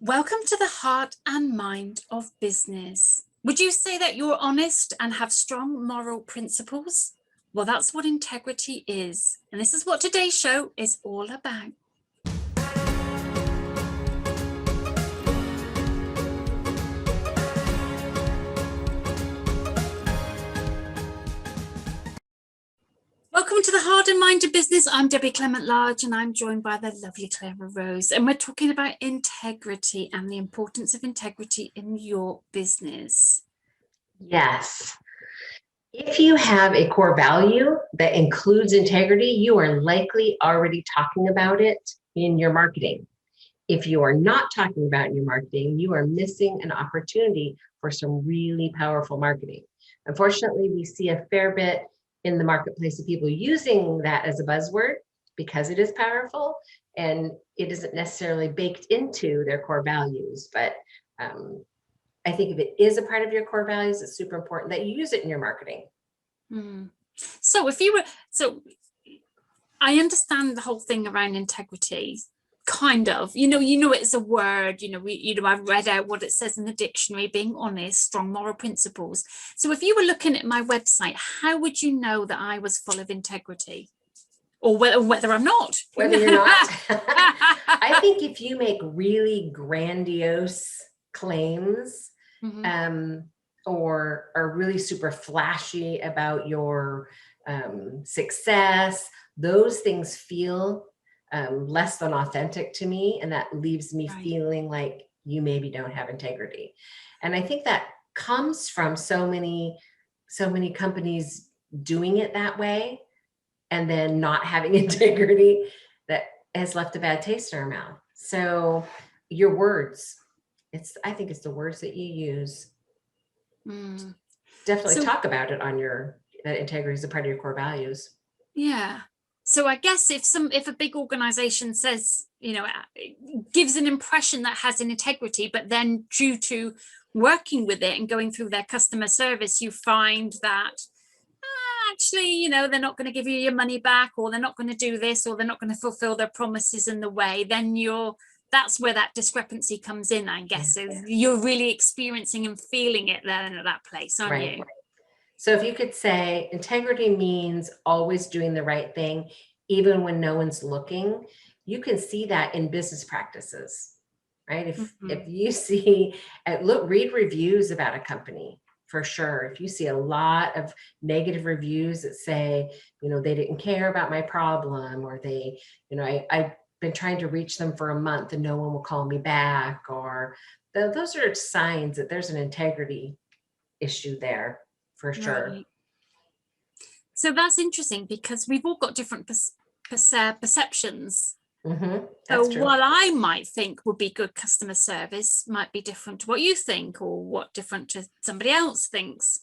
Welcome to the heart and mind of business. Would you say that you're honest and have strong moral principles? Well, that's what integrity is. And this is what today's show is all about. Welcome to the Heart and Mind of Business. I'm Debbie Clement Large and I'm joined by the lovely Clara Rose. And we're talking about integrity and the importance of integrity in your business. Yes. If you have a core value that includes integrity, you are likely already talking about it in your marketing. If you are not talking about it in your marketing, you are missing an opportunity for some really powerful marketing. Unfortunately, we see a fair bit in the marketplace of people using that as a buzzword because it is powerful and it isn't necessarily baked into their core values. But I think if it is a part of your core values, it's super important that you use it in your marketing. So I understand the whole thing around integrity, kind of, it's a word, I've read out what it says in the dictionary, being honest, strong moral principles. So if you were looking at my website, how would you know that I was full of integrity? Or whether I'm not? Whether you're not. I think if you make really grandiose claims, or are really super flashy about your success, those things feel less than authentic to me. And that leaves me feeling like you maybe don't have integrity. And I think that comes from so many companies doing it that way and then not having integrity that has left a bad taste in our mouth. So your words, I think it's the words that you use. Definitely talk about it on that integrity is a part of your core values. Yeah. So I guess if a big organization says, it gives an impression that has an integrity, but then due to working with it and going through their customer service, you find that actually, they're not going to give you your money back, or they're not going to do this, or they're not going to fulfill their promises in the way, then that's where that discrepancy comes in, I guess. So you're really experiencing and feeling it then at that place, aren't you? So if you could say integrity means always doing the right thing, even when no one's looking, you can see that in business practices, right? If you see, read reviews about a company, for sure. If you see a lot of negative reviews that say, they didn't care about my problem, or I've been trying to reach them for a month and no one will call me back, or those are signs that there's an integrity issue there, for sure. Right. So that's interesting because we've all got different perceptions. That's true. What I might think would be good customer service might be different to what you think, or what different to somebody else thinks.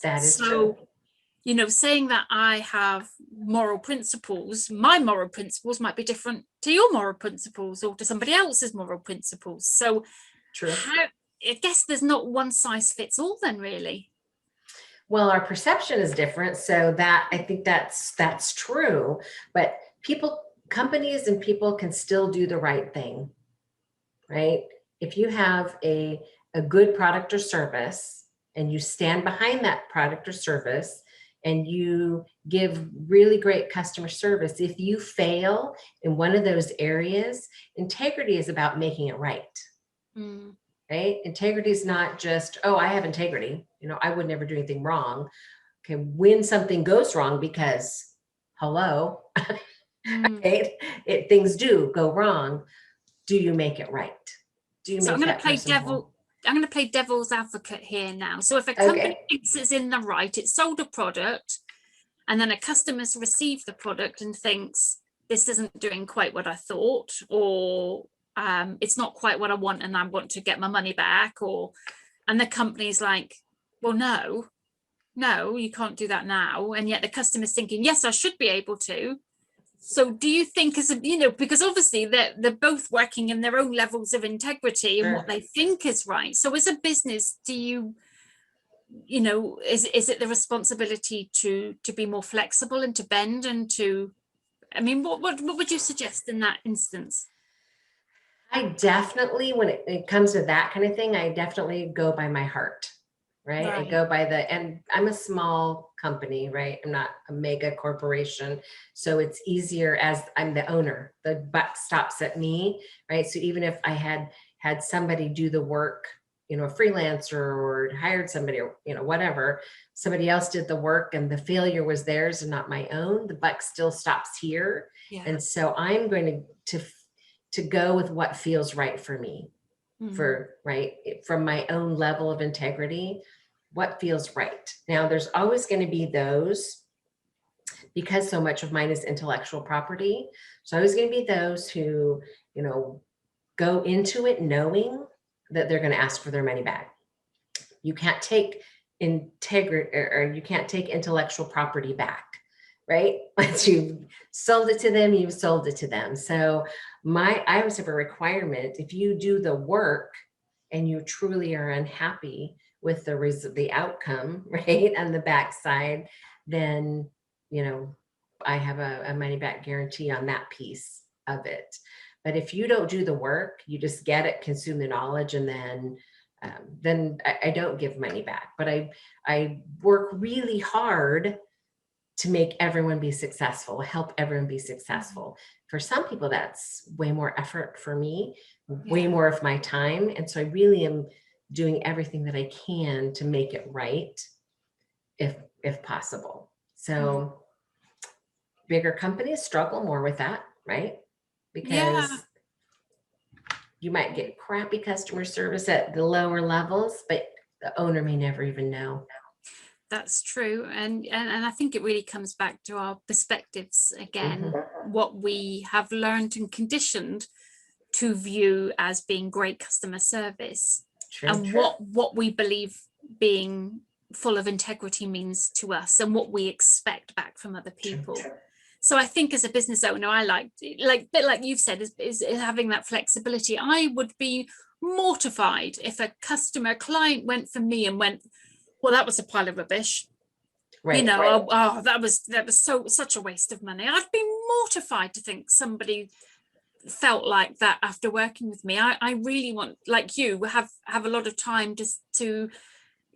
That is true. Saying that I have moral principles, my moral principles might be different to your moral principles or to somebody else's moral principles. So true. I guess there's not one size fits all then, really. Well, our perception is different. So I think that's true. But companies and people can still do the right thing, right? If you have a good product or service and you stand behind that product or service and you give really great customer service, if you fail in one of those areas, integrity is about making it right. Right? Integrity is not just, I have integrity. I would never do anything wrong. Okay, when something goes wrong, because hello, right? Things do go wrong. Do you make it right? Do you so make I'm going to play devil's advocate here now. So if a company thinks it's in the right, it's sold a product, and then a customer's received the product and thinks this isn't doing quite what I thought, or it's not quite what I want and I want to get my money back, and the company's like, well, no, you can't do that now. And yet the customer's thinking, yes, I should be able to. So do you think, because obviously they're both working in their own levels of integrity and what they think is right. So as a business, do you, is it the responsibility to be more flexible and to bend and to, what would you suggest in that instance? I definitely, when it comes to that kind of thing, I definitely go by my heart, right? I Right. go by and I'm a small company, right? I'm not a mega corporation. So it's easier as I'm the owner, the buck stops at me, right? So even if I had somebody do the work, a freelancer or hired somebody or, whatever, somebody else did the work and the failure was theirs and not my own, the buck still stops here. Yeah. And so I'm going to go with what feels right for me, from my own level of integrity, what feels right. Now, there's always going to be those, because so much of mine is intellectual property. So always going to be those who, go into it knowing that they're going to ask for their money back. You can't take integrity, or you can't take intellectual property back, right? Once you've sold it to them, you've sold it to them. So I always have a requirement: if you do the work and you truly are unhappy with the outcome, right, on the backside, then I have a money back guarantee on that piece of it. But if you don't do the work, you just get it, consume the knowledge, and then I don't give money back. But I work really hard to make everyone be successful, help everyone be successful. For some people, that's way more effort. For me, way more of my time. And so I really am doing everything that I can to make it right, if possible. So bigger companies struggle more with that, right? Because you might get crappy customer service at the lower levels, but the owner may never even know. That's true. And I think it really comes back to our perspectives again, what we have learned and conditioned to view as being great customer service. True, and what we believe being full of integrity means to us, and what we expect back from other people. True. So I think as a business owner, I like bit like you've said, is having that flexibility. I would be mortified if a client went for me and went, well, that was a pile of rubbish. Right. Oh, that was such a waste of money. I'd be mortified to think somebody felt like that after working with me. I really want, like you, have a lot of time just to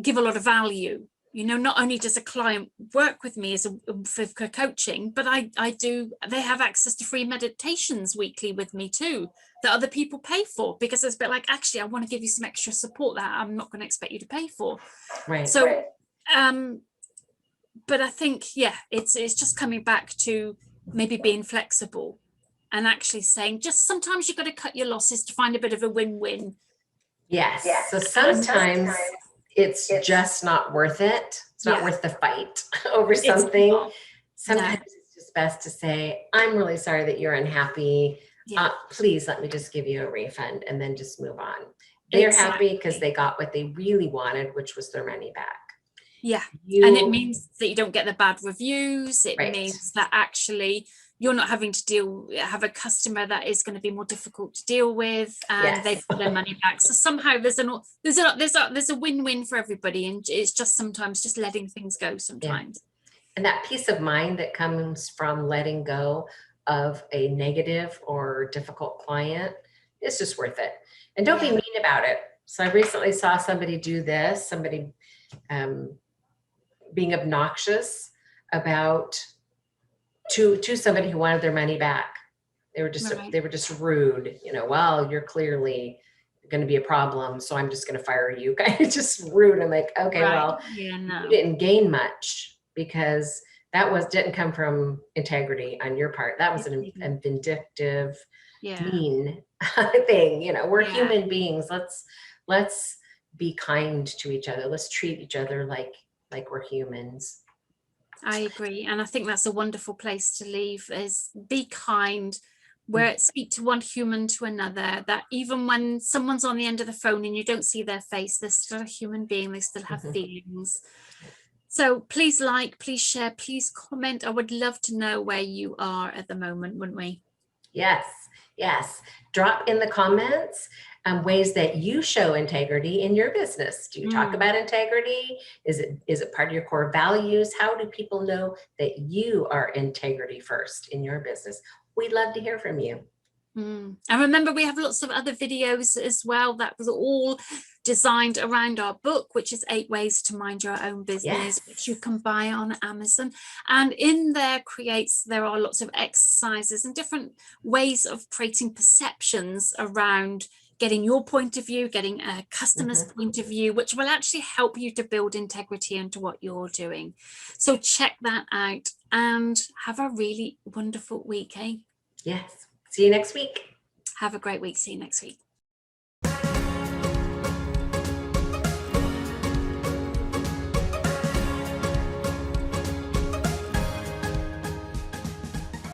give a lot of value. Not only does a client work with me for coaching, but they have access to free meditations weekly with me too, that other people pay for, because it's a bit like, actually, I want to give you some extra support that I'm not going to expect you to pay for. Right. So, but I think, it's just coming back to maybe being flexible and actually saying, just sometimes you've got to cut your losses to find a bit of a win-win. Yes. So sometimes it's just not worth it. It's not worth the fight over something. Sometimes it's just best to say, I'm really sorry that you're unhappy. Please let me just give you a refund, and then just move on. They're happy because they got what they really wanted, which was their money back. Yeah. And it means that you don't get the bad reviews. It means that actually you're not having to have a customer that is going to be more difficult to deal with, and they've got their money back. So somehow there's a win-win for everybody, and it's just sometimes just letting things go sometimes. And that peace of mind that comes from letting go of a negative or difficult client is just worth it. And don't be mean about it. So I recently saw somebody do this, somebody being obnoxious about to somebody who wanted their money back. They were just rude. Well, you're clearly going to be a problem, so I'm just going to fire you. Just rude. I'm like, okay, well, you didn't gain much, because that didn't come from integrity on your part. That was a vindictive, mean thing. We're human beings. Let's be kind to each other. Let's treat each other like we're humans. I agree. And I think that's a wonderful place to leave, is be kind, speak to one human to another, that even when someone's on the end of the phone and you don't see their face, they're still a human being. They still have feelings. So please please share, please comment. I would love to know where you are at the moment, wouldn't we? Yes. Drop in the comments ways that you show integrity in your business. Do you talk about integrity? Is it part of your core values? How do people know that you are integrity first in your business? We'd love to hear from you. And remember, we have lots of other videos as well that was all designed around our book, which is 8 Ways to Mind Your Own Business, which you can buy on Amazon. And in there there are lots of exercises and different ways of creating perceptions around getting your point of view, getting a customer's point of view, which will actually help you to build integrity into what you're doing. So check that out and have a really wonderful week, eh? Yes. See you next week. Have a great week. See you next week.